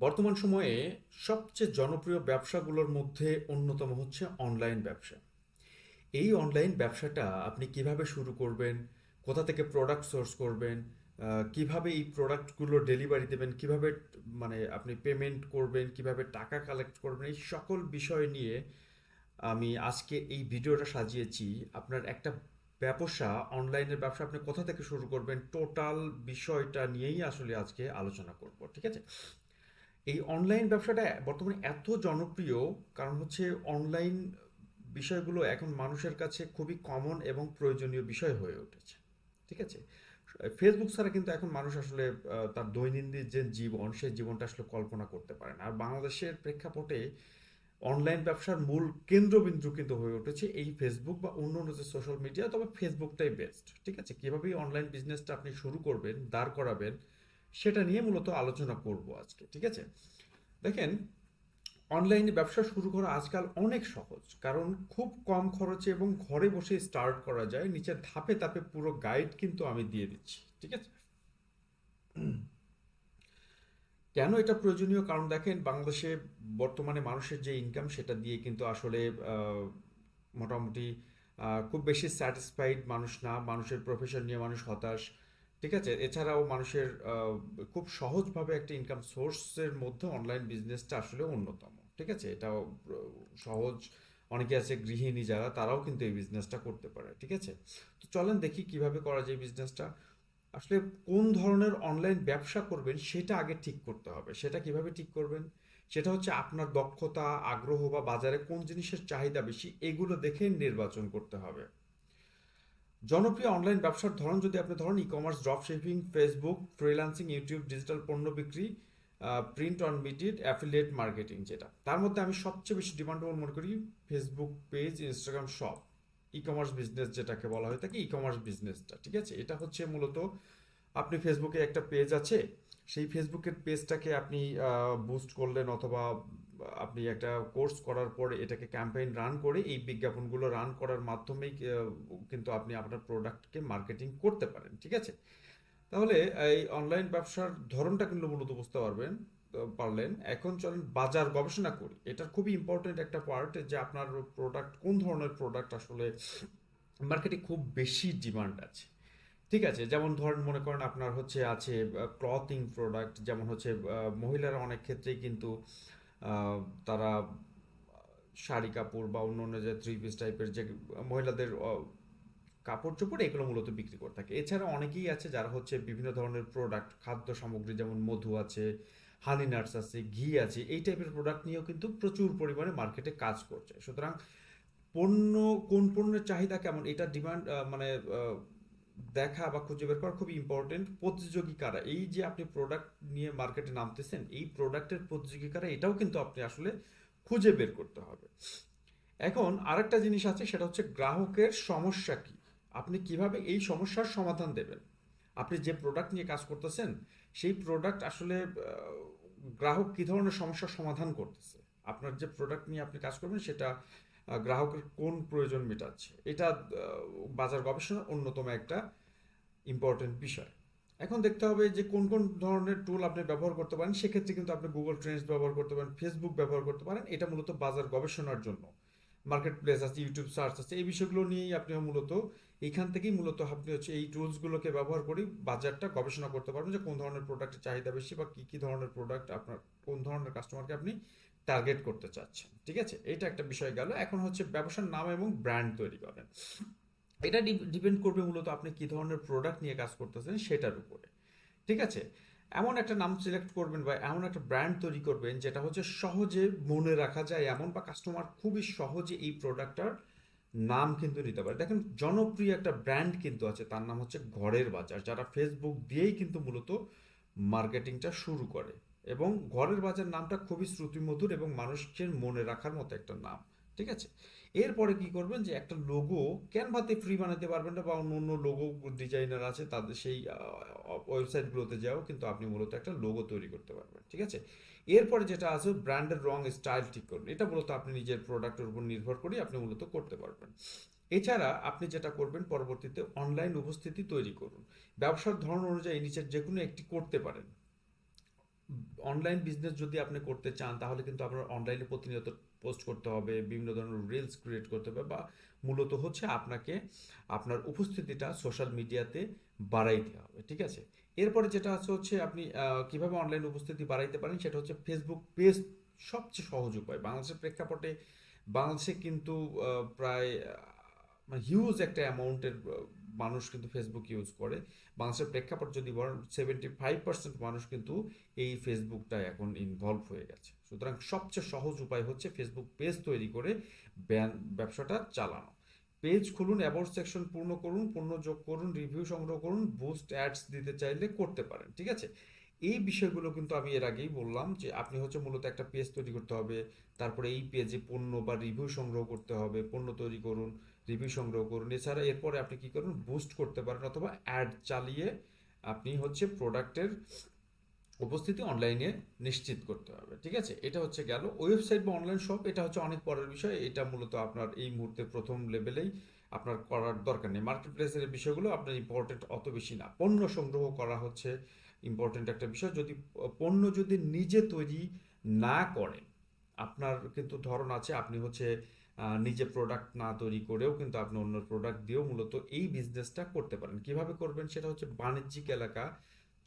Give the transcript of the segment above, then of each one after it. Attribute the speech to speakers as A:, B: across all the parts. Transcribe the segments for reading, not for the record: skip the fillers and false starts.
A: বর্তমান সময়ে সবচেয়ে জনপ্রিয় ব্যবসাগুলোর মধ্যে অন্যতম হচ্ছে অনলাইন ব্যবসা। এই অনলাইন ব্যবসাটা আপনি কিভাবে শুরু করবেন, কোথা থেকে প্রোডাক্ট সোর্স করবেন, কিভাবে এই প্রোডাক্টগুলো ডেলিভারি দেবেন, কিভাবে মানে আপনি পেমেন্ট করবেন, কিভাবে টাকা কালেক্ট করবেন, এই সকল বিষয় নিয়ে আমি আজকে এই ভিডিওটা সাজিয়েছি। আপনার একটা ব্যবসা, অনলাইনের ব্যবসা আপনি কোথা থেকে শুরু করবেন, টোটাল বিষয়টা নিয়েই আসলে আজকে আলোচনা করব, ঠিক আছে? এই অনলাইন ব্যবসাটা বর্তমানে এত জনপ্রিয়, কারণ হচ্ছে অনলাইন বিষয়গুলো এখন মানুষের কাছে খুবই কমন এবং প্রয়োজনীয় বিষয় হয়ে উঠেছে, ঠিক আছে? ফেসবুক ছাড়া কিন্তু এখন মানুষ আসলে তার দৈনন্দিন যে জীবন, সেই জীবনটা আসলে কল্পনা করতে পারে না। আর বাংলাদেশের প্রেক্ষাপটে অনলাইন ব্যবসার মূল কেন্দ্রবিন্দু কিন্তু হয়ে উঠেছে এই ফেসবুক বা অন্য অন্য যে সোশ্যাল মিডিয়া, তবে ফেসবুকটাই বেস্ট, ঠিক আছে? কিভাবে অনলাইন বিজনেসটা আপনি শুরু করবেন, দাঁড় করাবেন, সেটা নিয়ে মূলত আলোচনা করব আজকে, ঠিক আছে? দেখেন, অনলাইনে ব্যবসা শুরু করা আজকাল অনেক সহজ, কারণ খুব কম খরচে এবং ঘরে বসে স্টার্ট করা যায়। নিচের ধাপে ধাপে পুরো গাইড কিন্তু আমি দিয়ে দিচ্ছি, ঠিক আছে? কেন এটা প্রয়োজনীয়? কারণ দেখেন, বাংলাদেশে বর্তমানে মানুষের যে ইনকাম, সেটা দিয়ে কিন্তু আসলে মোটামুটি খুব বেশি স্যাটিসফাইড মানুষ না। মানুষের প্রফেশন নিয়ে মানুষ হতাশ, ঠিক আছে? এছাড়াও মানুষের খুব সহজভাবে একটা ইনকাম সোর্সের মধ্যে অনলাইন বিজনেসটা আসলে অন্যতম, ঠিক আছে? এটাও সহজ। অনেকে আছে গৃহিণী যারা, তারাও কিন্তু এই বিজনেসটা করতে পারে, ঠিক আছে? তো চলেন দেখি কিভাবে করা যায় বিজনেসটা। আসলে কোন ধরনের অনলাইন ব্যবসা করবেন সেটা আগে ঠিক করতে হবে। সেটা কিভাবে ঠিক করবেন? সেটা হচ্ছে আপনার দক্ষতা, আগ্রহ বা বাজারে কোন জিনিসের চাহিদা বেশি, এগুলো দেখে নির্বাচন করতে হবে। জনপ্রিয় অনলাইন ব্যবসার ধরন যদি আপনি ধরেন, e commerce, drop shipping, Facebook, freelancing, YouTube, digital পণ্য বিক্রি, print on media, affiliate marketing, যেটা তার মধ্যে আমি সবচেয়ে বেশি ডিমান্ডেবল মনে করি Facebook page, Instagram shop. E commerce business যেটাকে বলা হয়ে থাকে, ই কমার্স বিজনেসটা, ঠিক আছে? এটা হচ্ছে মূলত আপনি ফেসবুকে একটা পেজ আছে, সেই ফেসবুকের পেজটাকে আপনি বুস্ট করলেন, অথবা আপনি একটা কোর্স করার পরে এটাকে ক্যাম্পেইন রান করে এই বিজ্ঞাপনগুলো রান করার মাধ্যমেই কিন্তু আপনি আপনার প্রোডাক্টকে মার্কেটিং করতে পারেন, ঠিক আছে? তাহলে এই অনলাইন ব্যবসার ধরনটা কিন্তু মূলত বুঝতে পারবেন, পারলেন। এখন চলেন বাজার গবেষণা করি। এটা খুবই ইম্পর্টেন্ট একটা পার্ট, যে আপনার প্রোডাক্ট, কোন ধরনের প্রোডাক্ট আসলে মার্কেটে খুব বেশি ডিমান্ড আছে, ঠিক আছে? যেমন ধরেন, মনে করেন আপনার হচ্ছে আছে ক্লথিং প্রোডাক্ট, যেমন হচ্ছে মহিলারা অনেক ক্ষেত্রেই কিন্তু আহ, তারা শাড়ি কাপড় বা অন্য অন্য যে থ্রি পিস টাইপের যে মহিলাদের কাপড় চোপড়, এগুলো মূলত বিক্রি করে থাকে। এছাড়া অনেকেই আছে যারা হচ্ছে বিভিন্ন ধরনের প্রোডাক্ট, খাদ্য সামগ্রী, যেমন মধু আছে, হানি নাটস আছে, ঘি আছে, এই টাইপের প্রোডাক্ট নিয়েও কিন্তু প্রচুর পরিমাণে মার্কেটে কাজ করছে। সুতরাং পণ্য, কোন পণ্যের চাহিদা কেমন, এটা ডিমান্ড মানে দেখা বা খুঁজে বের করা খুবই ইম্পর্টেন্ট। প্রতিযোগী কারা, এই যে আপনি প্রোডাক্ট নিয়ে মার্কেটে নামতেছেন, এই প্রোডাক্টের প্রতিযোগী কারা, এটাও কিন্তু আপনি আসলে খুঁজে বের করতে হবে। এখন আরেকটা জিনিস আছে, সেটা হচ্ছে গ্রাহকের সমস্যা কি, আপনি কিভাবে এই সমস্যার সমাধান দেবেন। আপনি যে প্রোডাক্ট নিয়ে কাজ করতেছেন, সেই প্রোডাক্ট আসলে গ্রাহক কি ধরনের সমস্যার সমাধান করতেছে, আপনার যে প্রোডাক্ট নিয়ে আপনি কাজ করবেন সেটা গ্রাহকের কোন প্রয়োজন মেটাচ্ছে, এটা বাজার গবেষণার অন্যতম একটা ইম্পর্টেন্ট বিষয়। এখন দেখতে হবে যে কোন কোন ধরনের টুল আপনি ব্যবহার করতে পারেন। সেক্ষেত্রে কিন্তু আপনি গুগল ট্রেন্ডস ব্যবহার করতে পারেন, ফেসবুক ব্যবহার করতে পারেন। এটা মূলত বাজার গবেষণার জন্য। মার্কেট প্লেস আছে, ইউটিউব সার্চ আছে, এই বিষয়গুলো নিয়েই আপনি মূলত, এইখান থেকেই মূলত আপনি হচ্ছে এই টুলসগুলোকে ব্যবহার করে বাজারটা গবেষণা করতে পারবেন, যে কোন ধরনের প্রোডাক্টের চাহিদা বেশি, বা কী কী ধরনের প্রোডাক্ট আপনার, কোন ধরনের কাস্টমারকে আপনি টার্গেট করতে চাচ্ছেন, ঠিক আছে? এটা একটা বিষয় গেল। এখন হচ্ছে ব্যবসার নাম এবং ব্র্যান্ড তৈরি করেন। এটা ডিপেন্ড করবে মূলত আপনি কি ধরনের প্রোডাক্ট নিয়ে কাজ করতেছেন সেটার উপরে, ঠিক আছে? এমন একটা নাম সিলেক্ট করবেন বা এমন একটা ব্র্যান্ড তৈরি করবেন যেটা হচ্ছে সহজে মনে রাখা যায় এমন, বা কাস্টমার খুবই সহজে এই প্রোডাক্টটার নাম কিন্তু নিতে পারে। দেখেন, জনপ্রিয় একটা ব্র্যান্ড কিন্তু আছে, তার নাম হচ্ছে ঘরের বাজার, যারা ফেসবুক দিয়েই কিন্তু মূলত মার্কেটিংটা শুরু করে। এবং ঘরের বাজার নামটা খুবই শ্রুতিমধুর এবং মানুষের মনে রাখার মতো একটা নাম, ঠিক আছে? এরপরে কি করবেন, যে একটা লোগো ক্যানভাতে ফ্রি বানাতে পারবেন না, বা অন্য অন্য লোগো ডিজাইনার আছে, তাদের সেই ওয়েবসাইটগুলোতে যাও কিন্তু আপনি মূলত একটা লোগো তৈরি করতে পারবেন, ঠিক আছে? এরপরে যেটা আছে, ব্র্যান্ডের রং, স্টাইল ঠিক করুন। এটা মূলত আপনি নিজের প্রোডাক্টের উপর নির্ভর করে আপনি মূলত করতে পারবেন। এছাড়া আপনি যেটা করবেন, পরবর্তীতে অনলাইন উপস্থিতি তৈরি করুন। ব্যবসার ধরন অনুযায়ী নিচের যে কোনো একটি করতে পারেন। অনলাইন বিজনেস যদি আপনি করতে চান তাহলে কিন্তু আপনার অনলাইনে প্রতিনিয়ত পোস্ট করতে হবে, বিভিন্ন ধরনের রিলস ক্রিয়েট করতে হবে, বা মূলত হচ্ছে আপনাকে আপনার উপস্থিতিটা সোশ্যাল মিডিয়াতে বাড়াইতে হবে, ঠিক আছে? এরপরে যেটা আছে হচ্ছে আপনি কিভাবে অনলাইন উপস্থিতি বাড়াইতে পারেন সেটা হচ্ছে ফেসবুক পেজ সবচেয়ে সহজ উপায়। বাংলাদেশের প্রেক্ষাপটে বাংলাদেশে কিন্তু প্রায় মানে হিউজ একটা অ্যামাউন্টের মানুষ কিন্তু ফেসবুক ইউজ করে। বাংলাদেশের প্রেক্ষাপট যদি বলেন 75% মানুষ কিন্তু এই ফেসবুকটা এখন ইনভলভ হয়ে গেছে। সুতরাং সবচেয়ে সহজ উপায় হচ্ছে ফেসবুক পেজ তৈরি করে ব্যবসাটা চালানো। পেজ খুলুন, অ্যাবাউট সেকশন পূর্ণ করুন, পণ্য যোগ করুন, রিভিউ সংগ্রহ করুন, বুস্ট অ্যাডস দিতে চাইলে করতে পারেন, ঠিক আছে? এই বিষয়গুলো কিন্তু আমি এর আগেই বললাম যে আপনি হচ্ছে মূলত একটা পেজ তৈরি করতে হবে, তারপরে এই পেজে পণ্য বা রিভিউ সংগ্রহ করতে হবে, পণ্য তৈরি করুন, রিভিউ সংগ্রহ করুন। এছাড়া এরপরে আপনি কি করুন, বুস্ট করতে পারেন অথবা অ্যাড চালিয়ে আপনি হচ্ছে প্রোডাক্টের উপস্থিতি অনলাইনে নিশ্চিত করতে হবে, ঠিক আছে? এটা হচ্ছে গেল ওয়েবসাইট বা অনলাইন শপ। এটা হচ্ছে অনেক পরের বিষয়, এটা মূলত আপনার এই মুহূর্তে প্রথম লেভেলেই আপনার করার দরকার নেই। মার্কেট প্লেসের বিষয়গুলো আপনার ইম্পর্টেন্ট অত বেশি না। পণ্য সংগ্রহ করা হচ্ছে ইম্পর্টেন্ট একটা বিষয়। যদি পণ্য যদি নিজে তৈরি না করেন, আপনার কিন্তু ধরন আছে আপনি হচ্ছে নিজে প্রোডাক্ট না তৈরি করেও কিন্তু আপনি অন্য প্রোডাক্ট দিয়েও মূলত এই বিজনেসটা করতে পারেন। কিভাবে করবেন সেটা হচ্ছে বাণিজ্যিক এলাকা,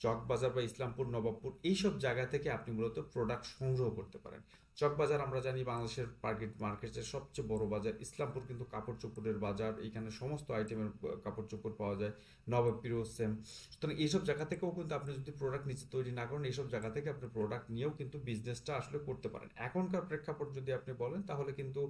A: চকবাজার বা ইসলামপুর, নবাবপুর এইসব জায়গা থেকে আপনি মূলত প্রোডাক্ট সংগ্রহ করতে পারেন। চকবাজার আমরা জানি বাংলাদেশের মার্কেটের সবচেয়ে বড় বাজার। ইসলামপুর কিন্তু কাপড় চোপড়ের বাজার, এইখানে সমস্ত আইটেমের কাপড় চোপড় পাওয়া যায়। নবাবপুরও সেম। সুতরাং এইসব জায়গা থেকেও কিন্তু আপনি যদি প্রোডাক্ট নিজে তৈরি না করেন, এইসব জায়গা থেকে আপনি প্রোডাক্ট নিয়েও কিন্তু বিজনেসটা আসলে করতে পারেন। এখনকার প্রেক্ষাপট যদি আপনি বলেন তাহলে কিন্তু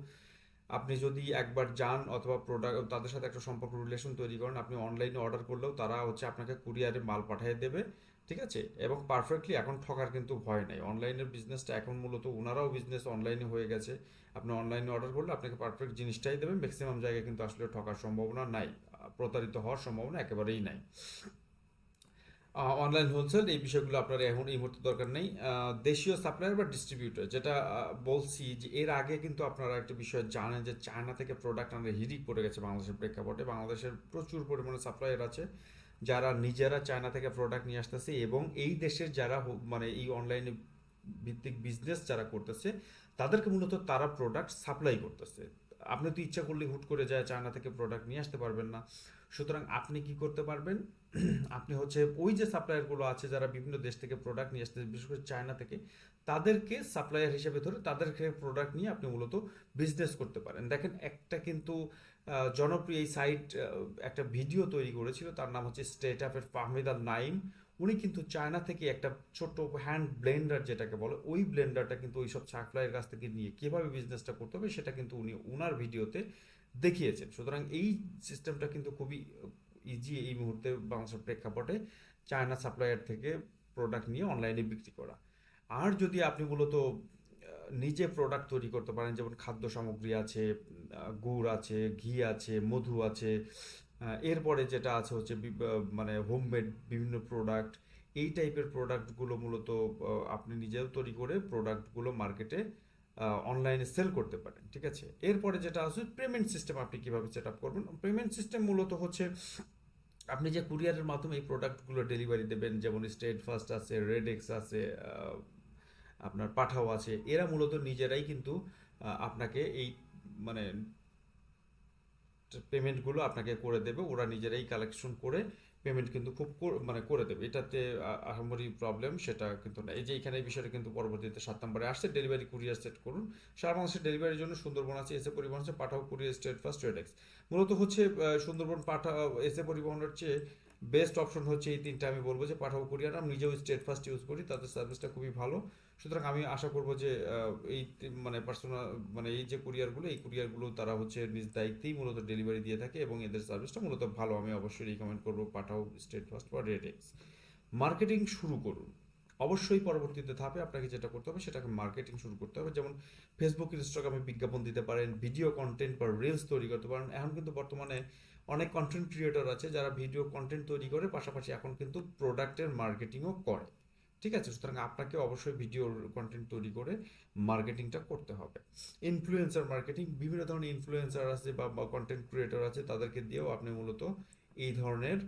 A: আপনি যদি একবার যান অথবা প্রোডাক্ট তাদের সাথে একটা সম্পর্ক রিলেশন তৈরি করেন, আপনি অনলাইনে অর্ডার করলেও তারা হচ্ছে আপনাকে কুরিয়ারে মাল পাঠিয়ে দেবে, ঠিক আছে? এবং পারফেক্টলি এখন ঠকার কিন্তু ভয় নেই। অনলাইনের বিজনেসটা এখন মূলত ওনারাও বিজনেস অনলাইনে হয়ে গেছে। আপনি অনলাইনে অর্ডার করলে আপনাকে পারফেক্ট জিনিসটাই দেবে। ম্যাক্সিমাম জায়গায় কিন্তু আসলে ঠকার সম্ভাবনা নাই, প্রতারিত হওয়ার সম্ভাবনা একেবারেই নাই। অনলাইন হোলসেল এই বিষয়গুলো আপনার এখন এই মুহূর্তে দরকার নেই। দেশীয় সাপ্লায়ার বা ডিস্ট্রিবিউটর যেটা বলছি যে এর আগে কিন্তু আপনারা একটা বিষয় জানেন যে চায়না থেকে প্রোডাক্ট আনলে হিড়িক পড়ে গেছে বাংলাদেশের প্রেক্ষাপটে। বাংলাদেশের প্রচুর পরিমাণে সাপ্লায়ার আছে যারা নিজেরা চায়না থেকে প্রোডাক্ট নিয়ে আসতেছে, এবং এই দেশের যারা মানে এই অনলাইনে ভিত্তিক বিজনেস যারা করতেছে তাদেরকে মূলত তারা প্রোডাক্ট সাপ্লাই করতেছে। আপনি তো ইচ্ছা করলে হুট করে যায় চায়না থেকে প্রোডাক্ট নিয়ে আসতে পারবেন না। সুতরাং আপনি কি করতে পারবেন, আপনি হচ্ছে ওই যে সাপ্লায়ারগুলো আছে যারা বিভিন্ন দেশ থেকে প্রোডাক্ট নিয়ে আসতে, বিশেষ করে চায়না থেকে, তাদেরকে সাপ্লায়ার হিসেবে ধরে তাদেরকে প্রোডাক্ট নিয়ে আপনি মূলত বিজনেস করতে পারেন। দেখেন একটা কিন্তু জনপ্রিয় এই সাইট একটা ভিডিও তৈরি করেছিল, তার নাম হচ্ছে স্টেট অফের ফাহমিদ আল নাইম। উনি কিন্তু চায়না থেকে একটা ছোট হ্যান্ড ব্লেন্ডার যেটাকে বলে, ওই ব্লেন্ডারটা কিন্তু ওই সব সাপ্লায়ার কাছ থেকে নিয়ে কীভাবে বিজনেসটা করতে হবে সেটা কিন্তু উনি ওনার ভিডিওতে দেখিয়েছেন। সুতরাং এই সিস্টেমটা কিন্তু খুবই ইজি এই মুহূর্তে বাংলাদেশের প্রেক্ষাপটে চায়না সাপ্লায়ার থেকে প্রোডাক্ট নিয়ে অনলাইনে বিক্রি করা। আর যদি আপনি মূলত নিজে প্রোডাক্ট তৈরি করতে পারেন, যেমন খাদ্য সামগ্রী আছে, গুড় আছে, ঘি আছে, মধু আছে, এরপরে যেটা আছে হচ্ছে মানে হোমমেড বিভিন্ন প্রোডাক্ট, এই টাইপের প্রোডাক্টগুলো মূলত আপনি নিজেও তৈরি করে প্রোডাক্টগুলো মার্কেটে অনলাইনে সেল করতে পারেন, ঠিক আছে? এরপরে যেটা আছে পেমেন্ট সিস্টেম, আপনি কিভাবে সেট আপ করবেন। পেমেন্ট সিস্টেম মূলত হচ্ছে আপনি যে কুরিয়ারের মাধ্যমে এই প্রোডাক্টগুলো ডেলিভারি দেবেন, যেমন স্টেট ফার্স্ট আছে, রেডেক্স আছে, আপনার পাঠাও আছে, এরা মূলত নিজেরাই কিন্তু আপনাকে এই মানে পেমেন্টগুলো আপনাকে করে দেবে। ওরা নিজেরাই কালেকশন করে পেমেন্ট কিন্তু খুব মানে করে দেবে। এটাতে আহামরি প্রবলেম সেটা কিন্তু না। এই যে এখানে এই বিষয়টা কিন্তু পরবর্তীতে 7 নম্বরে আসছে, ডেলিভারি কুরিয়ার সেট করুন। সারা বাংলাদেশের ডেলিভারির জন্য সুন্দরবন আছে, এসএ পরিবহন আছে, পাঠাও কুরিয়ার, স্টেট ফার্স্ট, রেডেক্স। মূলত হচ্ছে সুন্দরবন, পাঠাও, এসএ পরিবহনের চেয়ে বেস্ট অপশন হচ্ছে এই তিনটা। আমি বলবো যে পাঠাও কুরিয়ার, আমি নিজেও স্টেট ফার্স্ট ইউজ করি, তাদের সার্ভিসটা খুবই ভালো। সুতরাং আমি আশা করবো যে এই মানে পার্সোনাল মানে এই যে কুরিয়ারগুলো, এই কুরিয়ারগুলো তারা হচ্ছে নিজ দায়িত্বেই মূলত ডেলিভারি দিয়ে থাকে এবং এদের সার্ভিসটা মূলত ভালো। আমি অবশ্যই রিকমেন্ড করবো পাঠাও, স্টেট ফার্স্ট বা রেডেক্স। মার্কেটিং শুরু করুন। অবশ্যই পরবর্তীতে ধাপে আপনাকে যেটা করতে হবে সেটাকে মার্কেটিং শুরু করতে হবে। যেমন ফেসবুক, ইনস্টাগ্রামে বিজ্ঞাপন দিতে পারেন, ভিডিও কন্টেন্ট বা রিলস তৈরি করতে পারেন। এখন কিন্তু বর্তমানে অনেক কন্টেন্ট ক্রিয়েটর আছে যারা ভিডিও কন্টেন্ট তৈরি করে পাশাপাশি এখন কিন্তু প্রোডাক্টের মার্কেটিংও করে, ঠিক আছে? সুতরাং আপনাকে অবশ্যই ভিডিও কন্টেন্ট তৈরি করে মার্কেটিংটা করতে হবে। ইনফ্লুয়েন্সার মার্কেটিং, বিভিন্ন ধরনের ইনফ্লুয়েন্সার আছে বা কন্টেন্ট ক্রিয়েটর আছে, তাদেরকে দিয়েও আপনি মূলত এই ধরনের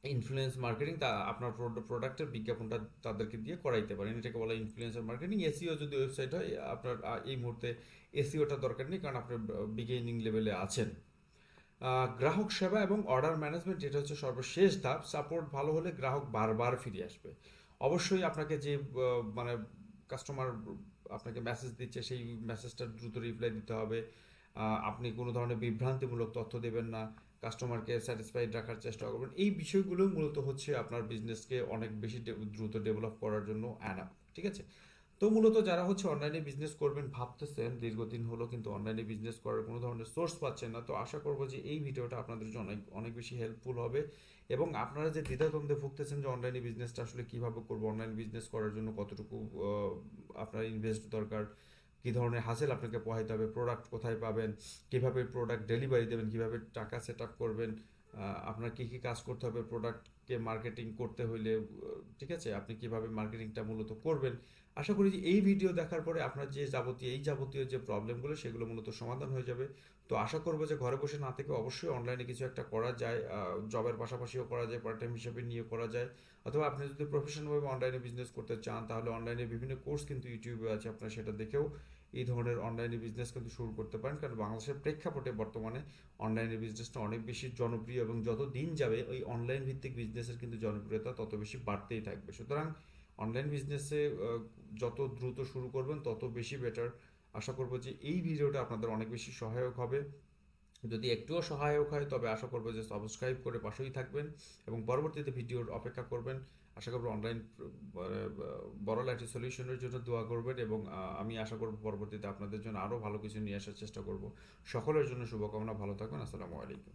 A: ইনফ্লুয়েন্স মার্কেটিং, তা আপনার প্রোডাক্টের বিজ্ঞাপনটা তাদেরকে দিয়ে করাইতে পারেন, এটাকে বলা ইনফ্লুয়েন্সার মার্কেটিং। এসইও যদি ওয়েবসাইট হয়, আপনার এই মুহূর্তে এসইওটা দরকার নেই, কারণ আপনি বিগিনিং লেভেলে আছেন। গ্রাহক সেবা এবং অর্ডার ম্যানেজমেন্ট, এটা হচ্ছে সর্বশেষ ধাপ। সাপোর্ট ভালো হলে গ্রাহক বারবার ফিরে আসবে। অবশ্যই আপনাকে যে মানে কাস্টমার আপনাকে মেসেজ দিচ্ছে, সেই মেসেজটা দ্রুত রিপ্লাই দিতে হবে। আপনি কোনো ধরনের বিভ্রান্তিমূলক তথ্য দেবেন না, কাস্টমারকে স্যাটিসফাইড রাখার চেষ্টা করবেন। এই বিষয়গুলো মূলত হচ্ছে আপনার বিজনেসকে অনেক বেশি দ্রুত ডেভেলপ করার জন্য অ্যানাপ। ঠিক আছে? তো মূলত যারা হচ্ছে অনলাইনে বিজনেস করবেন ভাবতেছেন, দীর্ঘদিন হলো কিন্তু অনলাইনে বিজনেস করার কোনো ধরনের সোর্স পাচ্ছেন না, তো আশা করবো যে এই ভিডিওটা আপনাদের জন্য অনেক অনেক বেশি হেল্পফুল হবে। এবং আপনারা যে দ্বিধাদ্বন্দ্বে ভুগতেছেন যে অনলাইনে বিজনেসটা আসলে কিভাবে করবো, অনলাইন বিজনেস করার জন্য কতটুকু আপনার ইনভেস্ট দরকার, কী ধরনের হাসেল আপনাকে পোহাইতে হবে, প্রোডাক্ট কোথায় পাবেন, কিভাবে প্রোডাক্ট ডেলিভারি দেবেন, কিভাবে টাকা সেট আপ করবেন, আপনার কী কী কাজ করতে হবে প্রোডাক্টকে মার্কেটিং করতে হইলে, ঠিক আছে, আপনি কিভাবে মার্কেটিংটা মূলত করবেন। আশা করি যে এই ভিডিও দেখার পরে আপনার যে যাবতীয় যে প্রবলেমগুলো, সেগুলো মূলত সমাধান হয়ে যাবে। তো আশা করবো যে ঘরে বসে না থেকে অবশ্যই অনলাইনে কিছু একটা করা যায়, জবের পাশাপাশিও করা যায়, পার্ট টাইম হিসেবে নিয়ে করা যায়। অথবা আপনি যদি প্রফেশনালভাবে অনলাইনে বিজনেস করতে চান, তাহলে অনলাইনে বিভিন্ন কোর্স কিন্তু ইউটিউবে আছে, আপনারা সেটা দেখেও এই ধরনের অনলাইনে বিজনেস কিন্তু শুরু করতে পারেন। কারণ বাংলাদেশের প্রেক্ষাপটে বর্তমানে অনলাইনে বিজনেসটা অনেক বেশি জনপ্রিয়, এবং যত দিন যাবে ওই অনলাইন ভিত্তিক বিজনেসের কিন্তু জনপ্রিয়তা তত বেশি বাড়তেই থাকবে। সুতরাং অনলাইন বিজনেসে যত দ্রুত শুরু করবেন তত বেশি বেটার। আশা করবো যে এই ভিডিওটা আপনাদের অনেক বেশি সহায়ক হবে। যদি একটুও সহায়ক হয় তবে আশা করবো যে সাবস্ক্রাইব করে পাশেই থাকবেন এবং পরবর্তীতে ভিডিওর অপেক্ষা করবেন। আশা করবো অনলাইন বড় লাইটি সলিউশনের জন্য দোয়া করবেন, এবং আমি আশা করবো পরবর্তীতে আপনাদের জন্য আরও ভালো কিছু নিয়ে আসার চেষ্টা করব। সকলের জন্য শুভকামনা, ভালো থাকবেন, আসসালামু আলাইকুম।